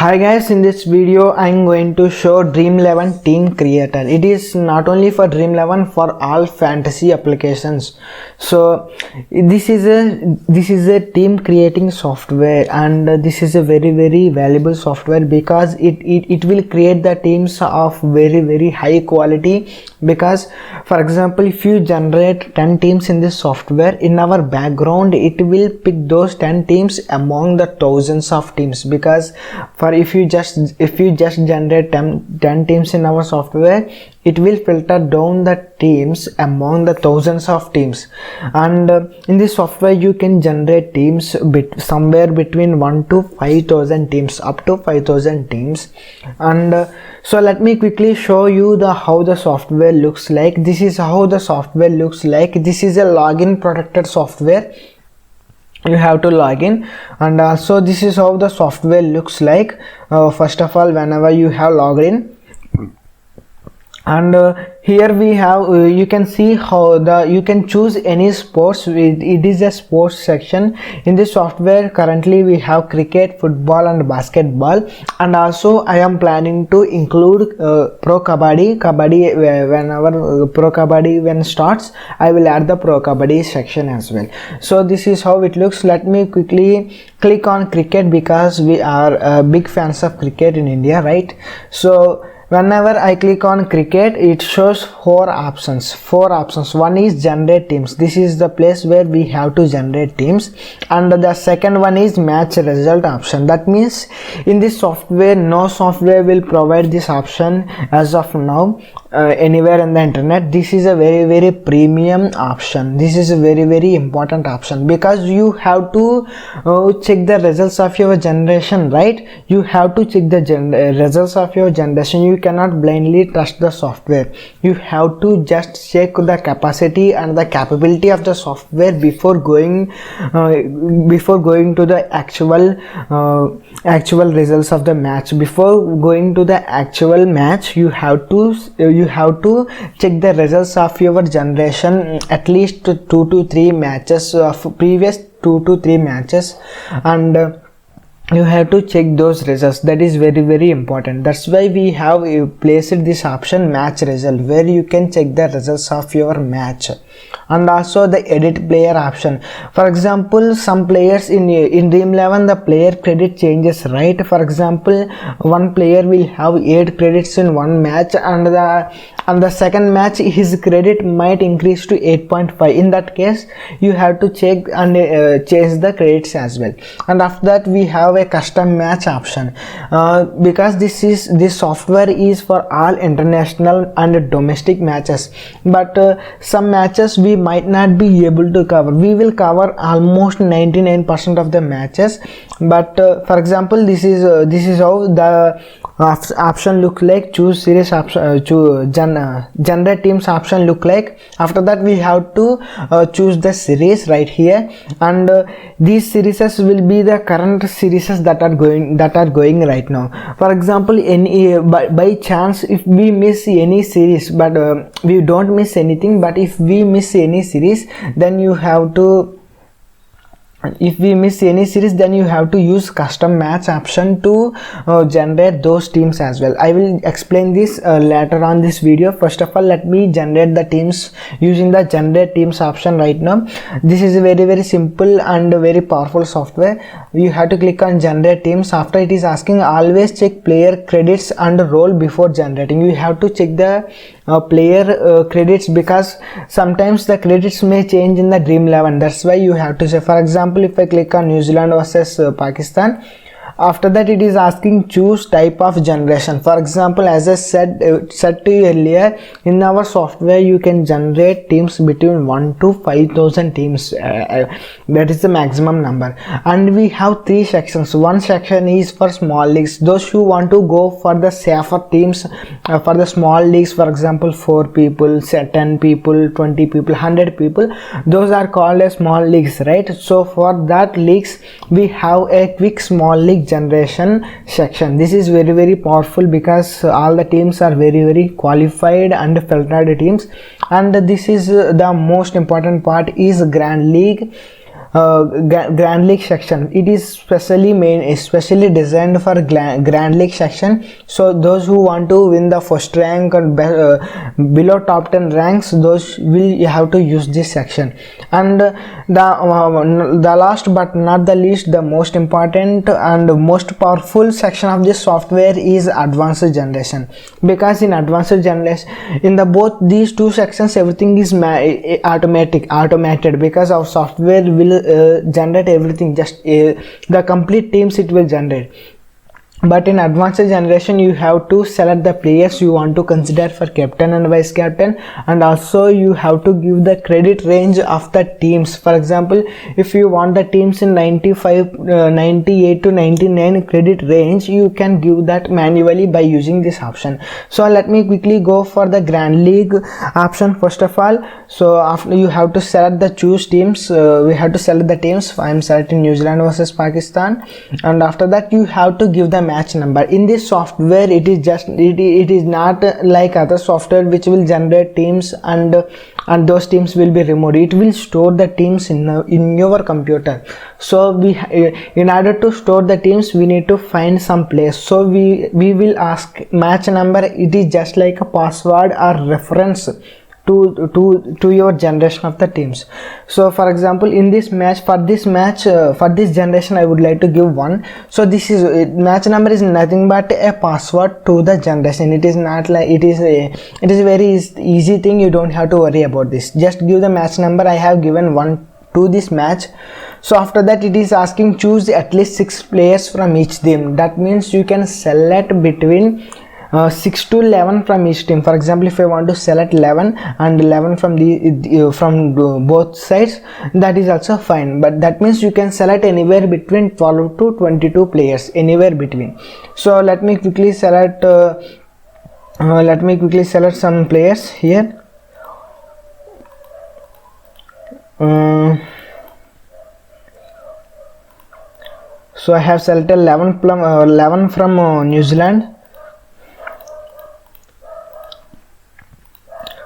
Hi guys, in this video I am going to show Dream11 Team Creator. It is not only for Dream11, for all fantasy applications. So this is a team creating software, and this is a very valuable software because it will create the teams of very high quality. Because for example, if you generate 10 teams in this software, in our background it will pick those 10 teams among the thousands of teams. Because for if you just generate 10 teams in our software, it will filter down the teams among the thousands of teams. And in this software you can generate teams somewhere between 1 to 5,000 teams, up to 5,000 teams. And so let me quickly show you how the software looks like. This is how the software looks like. This is a login protected software. You have to log in, and also this is how the software looks like. First of all, whenever you have logged in, and here we have you can see how you can choose any sports. It is a sports section in this software. Currently we have cricket, football and basketball, and also I am planning to include pro kabaddi. Whenever pro kabaddi when starts, I will add the pro kabaddi section as well. So this is how it looks. Let me quickly click on cricket because we are big fans of cricket in India, right? So whenever I click on cricket, it shows four options. One is generate teams. This is the place where we have to generate teams. And the second one is match result option. That means in this software, no software will provide this option as of now anywhere in the internet. This is a very premium option. This is a very important option because you have to check the results of your generation, right? You have to check the results of your generation. You cannot blindly trust the software. You have to just check the capacity and the capability of the software before going to the actual results of the match. Before going to the actual match, you have to check the results of your generation, at least 2 to 3 matches of previous 2 to 3 matches, and you have to check those results. That is very important. That's why we have placed this option match result, where you can check the results of your match. And also the edit player option. For example, some players in Dream11, the player credit changes, right? For example, one player will have 8 credits in one match, and the second match his credit might increase to 8.5. in that case, you have to check and change the credits as well. And after that, we have a custom match option because this software is for all international and domestic matches, but some matches we might not be able to cover. We will cover almost 99% of the matches, but for example, this is how the option look like. Choose series option, generate teams option look like. After that, we have to choose the series right here, and these series will be the current series that are going right now. For example, any by chance if we miss any series, but we don't miss anything, but if we miss any series, then you have to use custom match option to generate those teams as well. I will explain this later on this video. First of all, let me generate the teams using the generate teams option right now. This is a very simple and very powerful software. You have to click on generate teams. After, it is asking always check player credits and role before generating. You have to check the player credits, because sometimes the credits may change in the Dream11. That's why you have to say. For example, if I click on New Zealand versus Pakistan, after that it is asking choose type of generation. For example, as I said to you earlier, in our software you can generate teams between 1 to 5,000 teams. That is the maximum number, and we have 3 sections. One section is for small leagues, those who want to go for the safer teams. For the small leagues, for example 4 people, 10 people, 20 people, 100 people, those are called as small leagues, right? So for that leagues, we have a quick small league generation section. This is very powerful because all the teams are very qualified and filtered teams. And this is the most important part is Grand League. Grand League section. It is especially designed for Grand League section. So those who want to win the first rank and below top 10 ranks, those will have to use this section. And the last but not the least, the most important and most powerful section of this software is advanced generation, because in advanced generation, in the both these two sections, everything is automated, because our software will generate everything, just the complete teams it will generate. But in advanced generation, you have to select the players you want to consider for captain and vice captain, and also you have to give the credit range of the teams. For example, if you want the teams in 98 to 99 credit range, you can give that manually by using this option. So let me quickly go for the Grand League option first of all. So after you have to select the choose teams, we have to select the teams. I am selecting New Zealand versus Pakistan, and after that you have to give the match number. In this software, it is not like other software which will generate teams and those teams will be removed. It will store the teams in your computer. So in order to store the teams, we need to find some place. So we will ask match number. It is just like a password or reference to your generation of the teams. So for example, in this match, for this generation, I would like to give 1. So this is match number is nothing but a password to the generation. It is not like it is a very easy thing. You don't have to worry about this. Just give the match number. I have given 1 to this match. So after that, it is asking choose at least 6 players from each team. That means you can select between 6 to 11 from each team. For example, if I want to select 11 and 11 from both sides, that is also fine. But that means you can select anywhere between 12 to 22 players, anywhere between. So let me quickly select some players here. So I have selected 11 from New Zealand.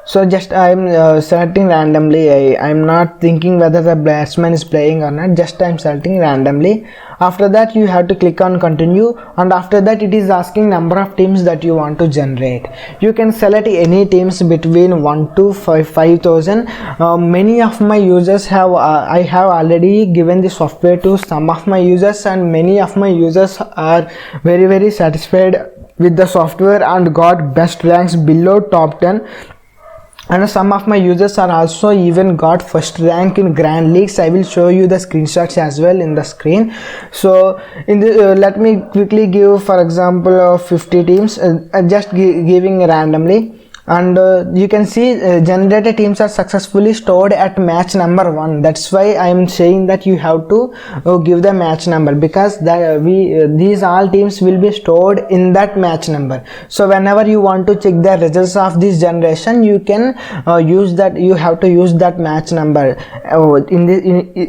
So just I am selecting randomly. I am not thinking whether the batsman is playing or not. Just I am selecting randomly. After that, you have to click on continue, and after that it is asking number of teams that you want to generate. You can select any teams between 1 to 5,000. Many of my users have I have already given the software to some of my users, and many of my users are very satisfied with the software and got best ranks below top 10. And some of my users are also even got first rank in Grand Leagues. I will show you the screenshots as well in the screen. So in the let me quickly give, for example, 50 teams, just giving randomly. And you can see generated teams are successfully stored at match number 1. That's why I am saying that you have to give the match number, because these all teams will be stored in that match number. So whenever you want to check the results of this generation, you can use that. You have to use that match number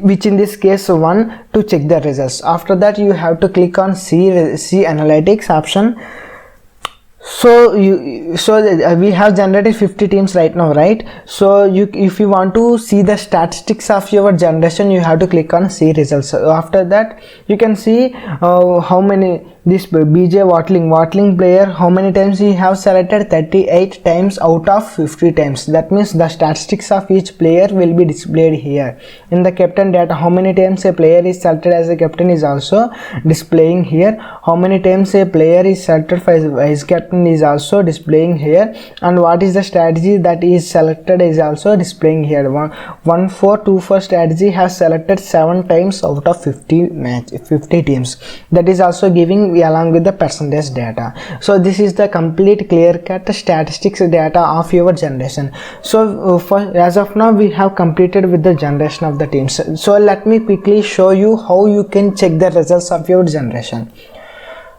which in this case 1 to check the results. After that, you have to click on see analytics option. So we have generated 50 teams right now, right? So if you want to see the statistics of your generation, you have to click on see results. So after that, you can see how many this BJ Watling player, how many times he have selected. 38 times out of 50 times. That means the statistics of each player will be displayed here. In the captain data, how many times a player is selected as a captain is also displaying here. How many times a player is selected for vice captain is also displaying here, and what is the strategy that is selected is also displaying here. 1-4-2-4 strategy has selected 7 times out of 50 teams. That is also giving along with the percentage data. So this is the complete clear-cut statistics data of your generation. So as of now, we have completed with the generation of the teams. So let me quickly show you how you can check the results of your generation.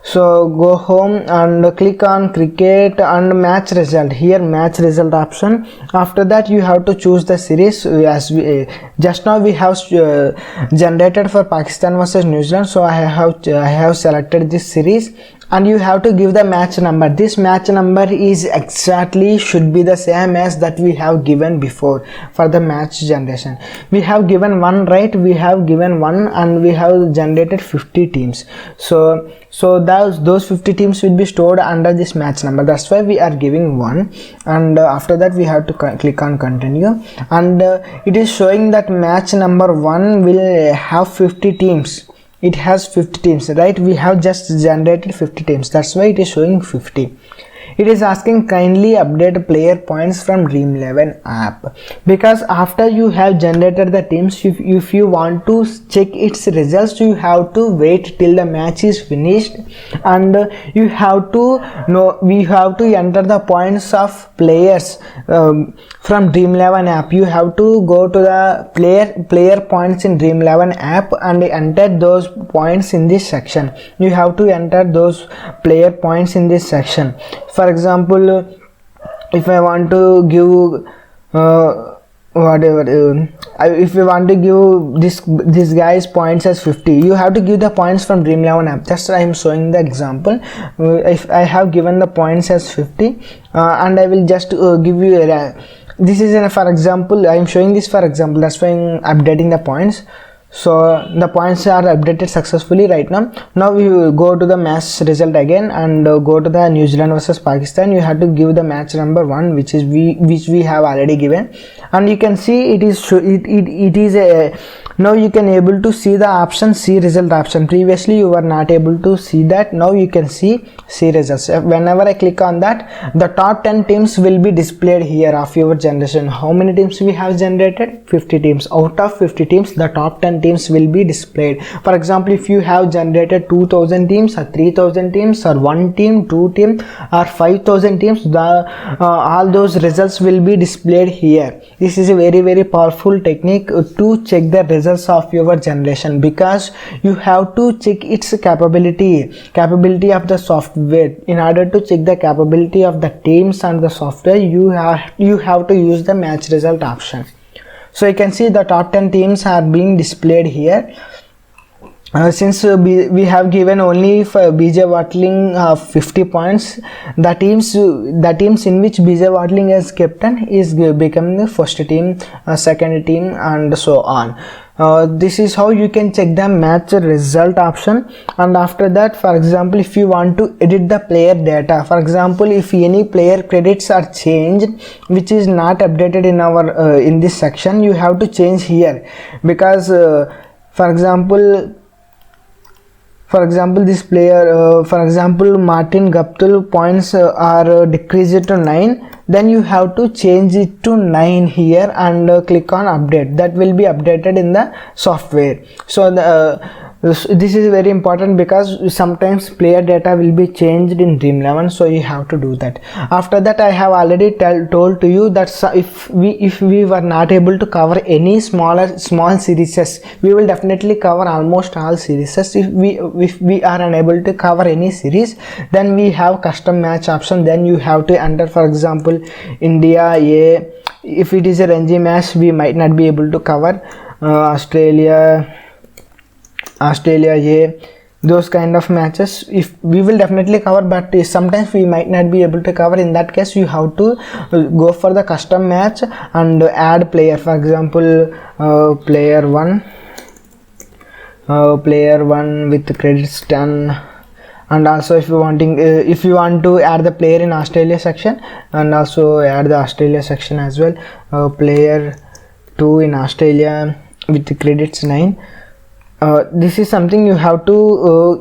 So go home and click on cricket and match result. Here match result option. After that, you have to choose the series. As we just now we have generated for Pakistan versus New Zealand, so I have selected this series. and you have to give the match number. This match number is exactly should be the same as that we have given before for the match generation. We have given one, right? We have given one and we have generated 50 teams. So those 50 teams will be stored under this match number. That's why we are giving one, and after that we have to click on continue, and it is showing that match number 1 will have 50 teams. It has 50 teams, right? We have just generated 50 teams, that's why it is showing 50. It is asking kindly update player points from Dream11 app, because after you have generated the teams, if you want to check its results, you have to wait till the match is finished, and you have to know, we have to enter the points of players from Dream11 app. You have to go to the player points in Dream11 app and enter those points in this section. You have to enter those player points in this section. For example, if I want to give if you want to give this guy's points as 50, you have to give the points from Dream11 app. Just I am showing the example. If I have given the points as 50 and I will just give you this is for example. I am showing this for example, that's why I am updating the points. So the points are updated successfully right now. Now we will go to the match result again and go to the New Zealand versus Pakistan. You have to give the match number 1, which we have already given, and you can see it is a. Now you can able to see the option see result option. Previously you were not able to see that. Now you can see results. Whenever I click on that, the top 10 teams will be displayed here of your generation. How many teams we have generated? 50 teams. Out of 50 teams, the top 10 teams will be displayed. For example, if you have generated 2000 teams or 3000 teams or 1 team, 2 team or 5000 teams, all those results will be displayed here. This is a very powerful technique to check the results of your generation, because you have to check its capability of the software. In order to check the capability of the teams and the software, you have to use the match result option. So you can see the top 10 teams are being displayed here. Since we have given only for BJ Watling 50 points, the teams in which BJ Watling is captain is becoming the first team, second team, and so on. This is how you can check the match result option. And after that, for example, if you want to edit the player data, for example, if any player credits are changed which is not updated in our in this section, you have to change here, because for example this player, for example Martin Guptill points are decreased to 9, then you have to change it to 9 here and click on update. That will be updated in the software. So this is very important, because sometimes player data will be changed in Dream11, so you have to do that. After that, I have already told to you that if we were not able to cover any small series, we will definitely cover almost all series. If we are unable to cover any series, then we have custom match option. Then you have to enter, for example, India A. If it is a Ranji match, we might not be able to cover Australia A, those kind of matches. If we will definitely cover, but sometimes we might not be able to cover. In that case, you have to go for the custom match and add player. For example, player 1 with credits 10. And also if you want to add the player in Australia section, and also add the Australia section as well, player 2 in Australia with the credits 9. This is something you have to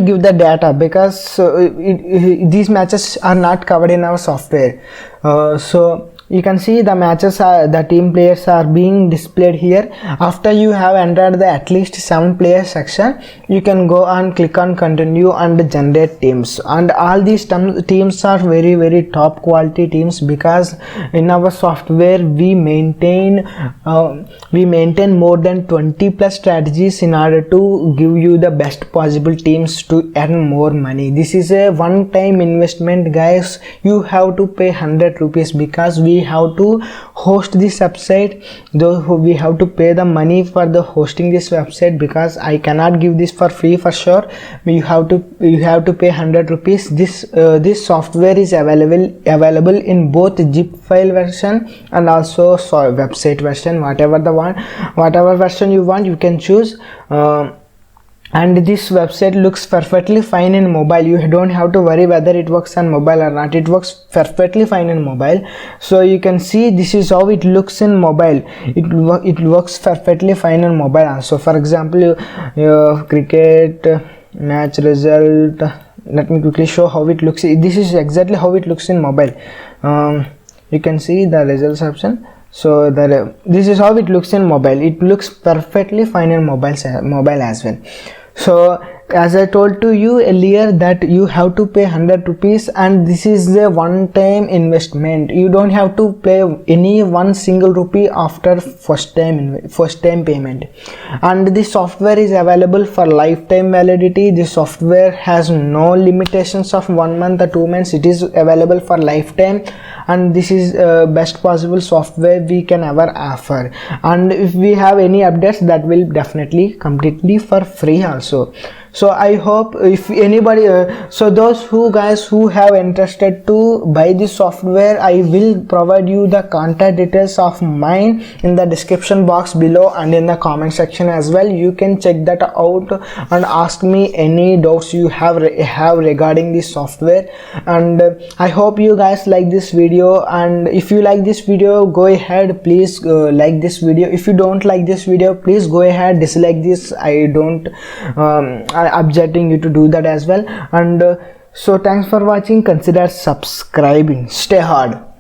give the data, because these matches are not covered in our software. So you can see the matches the team players are being displayed here. After you have entered the at least 7 player section, you can go and click on continue and generate teams. And all these teams are very top quality teams, because in our software we maintain more than 20 plus strategies in order to give you the best possible teams to earn more money. This is a one time investment, guys. You have to pay 100 rupees, because we have to host this website, though we have to pay the money for the hosting this website, because I cannot give this for free for sure. You have to pay 100 rupees. This software is available in both zip file version and also website version. Whatever version you want, you can choose. And this website looks perfectly fine in mobile. You don't have to worry whether it works on mobile or not. It works perfectly fine in mobile. So you can see this is how it looks in mobile. It works perfectly fine in mobile also. For example, cricket match result. Let me quickly show how it looks. This is exactly how it looks in mobile. You can see the results option. So this is how it looks in mobile. It looks perfectly fine in mobile as well. So as I told to you earlier that you have to pay 100 rupees, and this is the one-time investment. You don't have to pay any one single rupee after first time payment. And this software is available for lifetime validity. This software has no limitations of 1 month or 2 months. It is available for lifetime, and this is best possible software we can ever offer. And if we have any updates, that will definitely completely for free also. So I hope if anybody so those guys who have interested to buy this software, I will provide you the contact details of mine in the description box below and in the comment section as well. You can check that out and ask me any doubts you have regarding this software. And I hope you guys like this video, and if you like this video, go ahead, please like this video. If you don't like this video, please go ahead, dislike this. I don't objecting you to do that as well. And so thanks for watching. Consider subscribing. Stay hard.